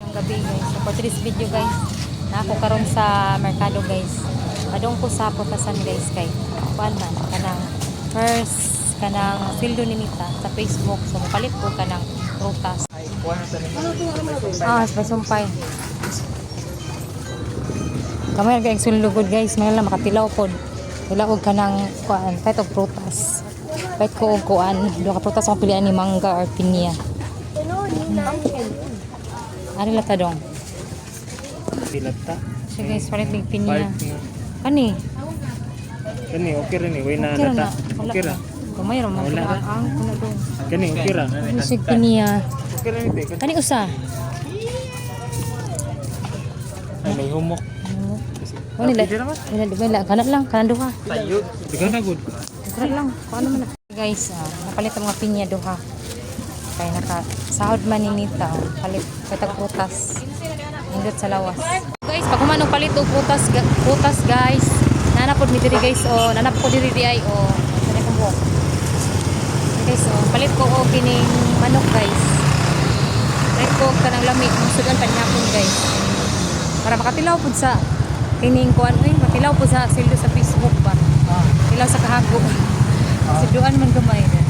Ang gabi guys. So for today's video guys, na ako karon sa merkado guys. Padong ko sa putasan guys kay kuan man kanang first kanang sildo ni Mita sa Facebook. So mapalit ko kanang prutas. Sa sumpay. Kamay guys sulugod guys, may lang makatilaw pod. Tilaog kanang kuan, pet of prutas. Pet ko og kuan, do ka prutas ang pilian ni mangga or pinya. Ari lata dong. Dilata. So guys, palit big pinya. Kani? Kani okay ra ni, way na Okay ra data. na. Okay ra. Kamay ra man Wala ra. ang kuno dong. Kani okay ra. Musig pinya. Okay ra ni te. Kani usa? Ay may humok. Wala nila. Pwede naman. Wala kanat lang, kanan duha. Tayo. Di ka na good. Kanat lang. Paano man na? Guys, napalit ang mga pinya duha. Kaya sahod man ni Nita, palit katag prutas. Indot sa lawas. Guys, pag kumanong palit og prutas guys. Nanapod mi diri guys o nanap ko diri di ay o sa kong buhok. Guys, palit ko og kining manok guys. Palit ko kanang lami ng sudan panyapon guys. Para makatilaw pud sa kining kuan makatilaw pud sa sildo sa Facebook ba. Tilaw sa kahago. Siduan man gamay.